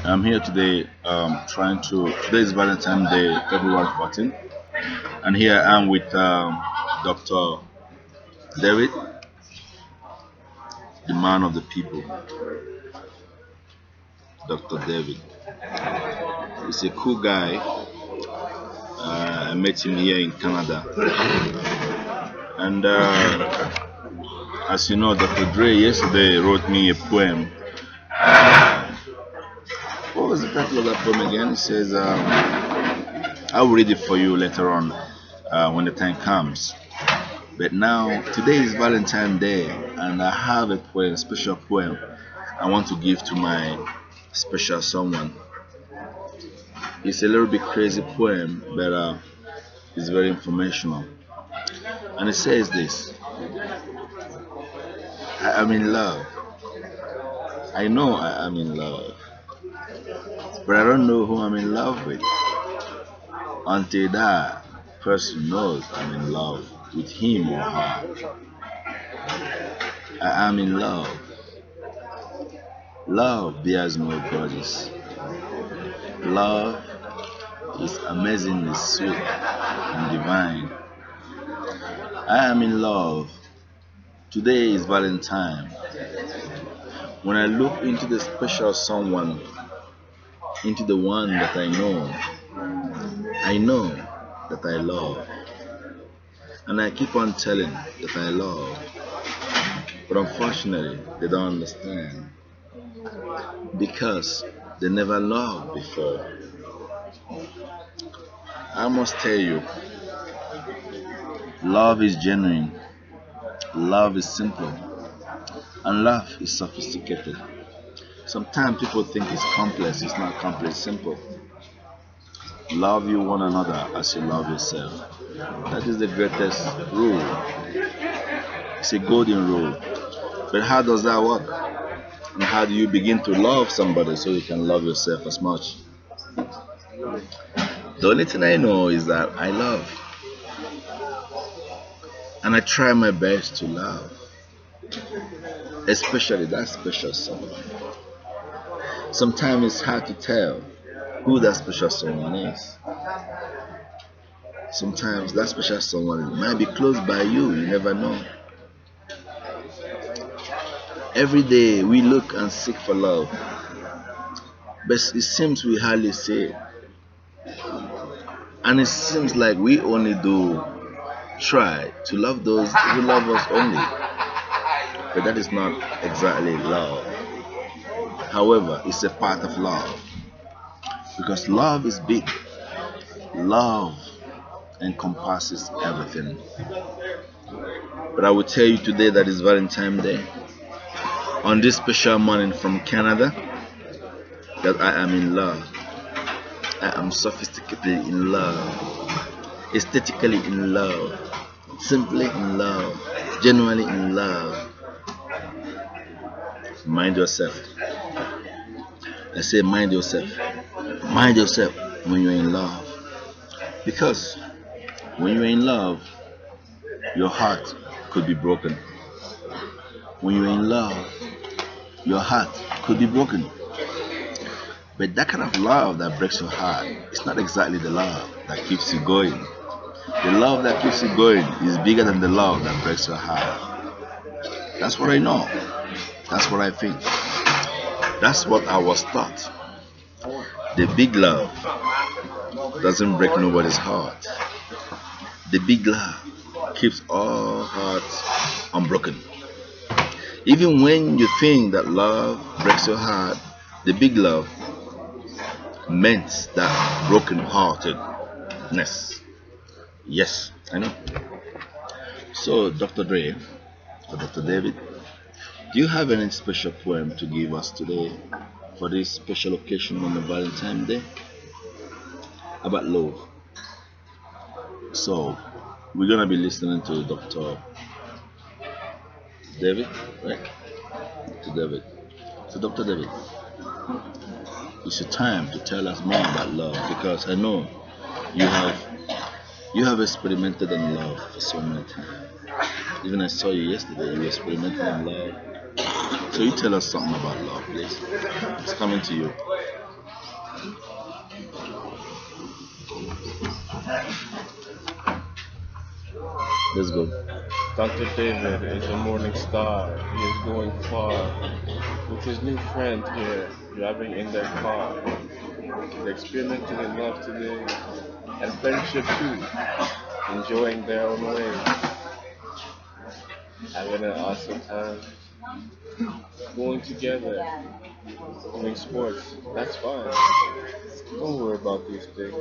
I'm here today today is Valentine Day, February 14th, and here I am with Dr. David, the man of the people. Dr. David. He's a cool guy. I met him here in Canada. And as you know, Dr. Dre yesterday wrote me a poem. What was the title of that poem again? It says, I'll read it for you later on when the time comes. But now, today is Valentine Day, and I have a poem, special poem I want to give to my special someone. It's a little bit crazy poem, but it's very informational. And it says this: I am in love. I know I am in love, but I don't know who I'm in love with until that person knows I'm in love with him or her. I am in love. Love bears no grudges. Love is amazingly sweet and divine. I am in love. Today is Valentine. When I look into the special someone, into the one that I know that I love. And I keep on telling that I love. But unfortunately, they don't understand. Because they never loved before. I must tell you, love is genuine, love is simple, and love is sophisticated. Sometimes people think it's complex. It's not complex, it's simple. Love you one another as you love yourself. That is the greatest rule. It's a golden rule. But how does that work? And how do you begin to love somebody so you can love yourself as much? The only thing I know is that I love. And I try my best to love. Especially that special someone. Sometimes it's hard to tell who that special someone is. Sometimes that special someone might be close by you, you never know. Every day we look and seek for love, but it seems we hardly see it. And it seems like we only do try to love those who love us only. But that is not exactly love. However, it's a part of love. Because love is big. Love encompasses everything. But I will tell you today that it's Valentine's Day. On this special morning from Canada, that I am in love. I am sophisticatedly in love, aesthetically in love, simply in love, genuinely in love. Mind yourself. I say mind yourself. Mind yourself when you're in love. Because when you're in love, your heart could be broken. When you're in love, your heart could be broken. But that kind of love that breaks your heart, it's not exactly the love that keeps you going. The love that keeps you going is bigger than the love that breaks your heart. That's what I know. That's what I think. That's what I was taught. The big love doesn't break nobody's heart. The big love keeps all hearts unbroken. Even when you think that love breaks your heart, the big love meant that broken heartedness. Yes, I know. So, Dr. Dre, or Dr. David, do you have any special poem to give us today for this special occasion on the Valentine's Day? About love. So, we're gonna be listening to Dr. David, right? To David. So, Dr. David, it's your time to tell us more about love, because I know you have experimented in love for so many times. Even I saw you yesterday, you experimented in love. So you tell us something about love, please. It's coming to you. Let's go. Dr. David is a morning star. He is going far with his new friend here, driving in their car. They're experimenting in love today and friendship too, enjoying their own way, having an awesome time, going together, doing sports. That's fine. Don't worry about these things.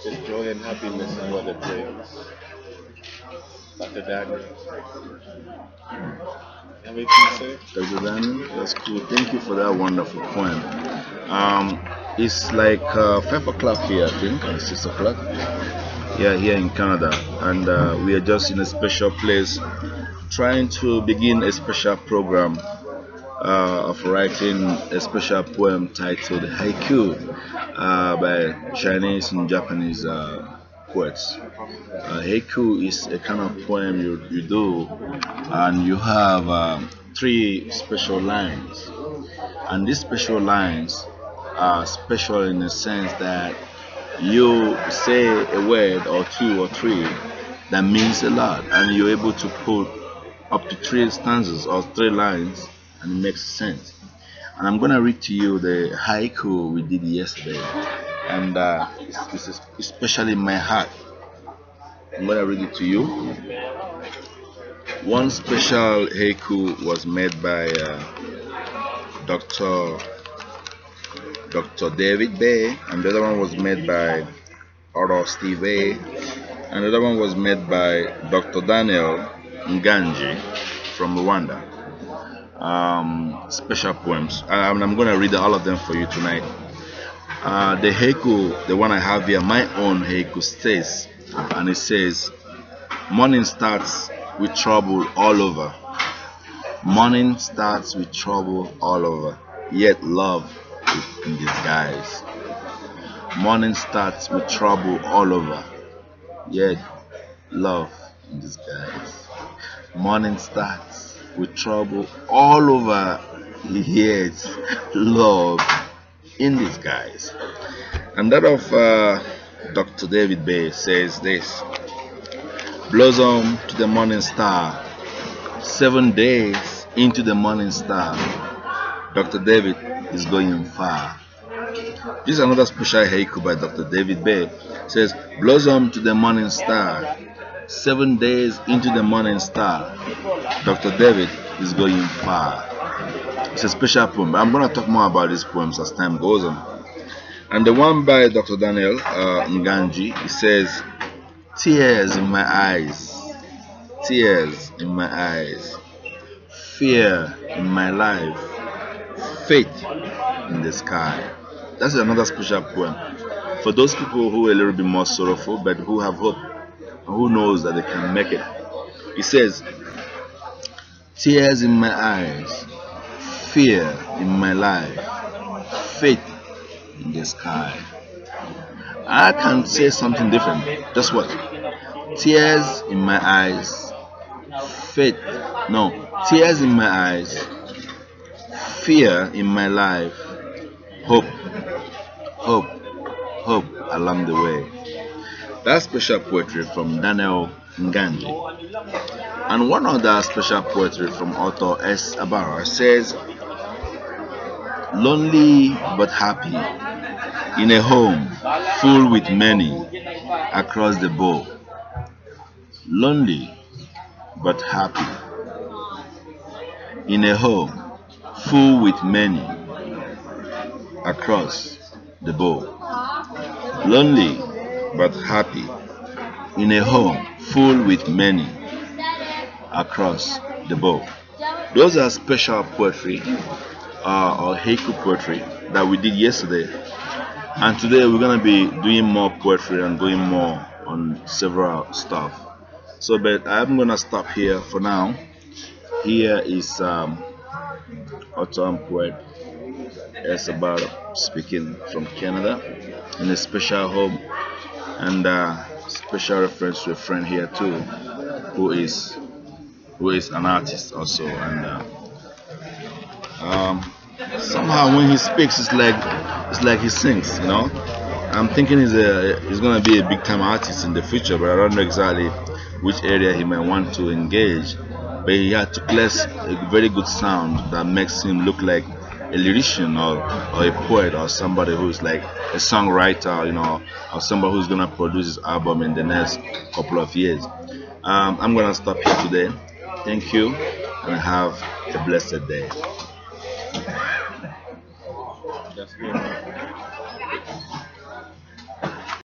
Just joy and happiness is what it brings. Dr. Daniel, have anything to say? Dr. Daniel, that's cool. Thank you for that wonderful poem. It's like 5 o'clock here, I think, or 6 o'clock. Yeah, here in Canada, and we are just in a special place, trying to begin a special program of writing a special poem titled Haiku by Chinese and Japanese poets. Haiku is a kind of poem you do, and you have three special lines. And these special lines are special in the sense that you say a word or two or three that means a lot, and you're able to put up to three stanzas or three lines, and it makes sense. And I'm gonna read to you the haiku we did yesterday, and it's especially my heart. I'm gonna read it to you. One special haiku was made by Dr. David Bay, and the other one was made by Otto Steve A, and the other one was made by Dr. Daniel Nganji from Rwanda. Special poems. I'm going to read all of them for you tonight. The haiku, the one I have here, my own haiku states, and it says, morning starts with trouble all over. Morning starts with trouble all over, yet love is in disguise. Morning starts with trouble all over, yet love in disguise. Morning starts with trouble all over, yet love in disguise. And that of Dr. David Bay says this: blossom to the morning star, 7 days into the morning star, Dr. David is going far. This is another special haiku by Dr. David Bay. It says, blossom to the morning star, 7 days into the morning star, Dr. David is going far. It's a special poem, but I'm going to talk more about these poems as time goes on. And the one by Dr. Daniel Nganji, it says, tears in my eyes, tears in my eyes, fear in my life, faith in the sky. That's another special poem for those people who are a little bit more sorrowful, but who have hope and who knows that they can make it. It says, tears in my eyes, fear in my life, faith in the sky. I can say something different. Just what? Tears in my eyes, faith. No, tears in my eyes, fear in my life, hope, hope, hope along the way. That's special poetry from Daniel Nganji. And one other special poetry from author S. ABARA says, lonely but happy, in a home full with many, across the bow. Lonely but happy, in a home full with many, across the bow. Lonely but happy, in a home full with many, across the bow. Those are special poetry or haiku poetry that we did yesterday. And today we're going to be doing more poetry and going more on several stuff. So, but I'm going to stop here for now. Here is author and poet S. ABARA speaking from Canada in a special home, and special reference to a friend here too, who is an artist also. And somehow when he speaks, it's like he sings, you know. I'm thinking he's gonna be a big time artist in the future, but I don't know exactly which area he might want to engage. But he had to place a very good sound that makes him look like a lyrician or a poet or somebody who's like a songwriter, or somebody who's gonna produce his album in the next couple of years. I'm gonna stop here today. Thank you, and have a blessed day. That's good.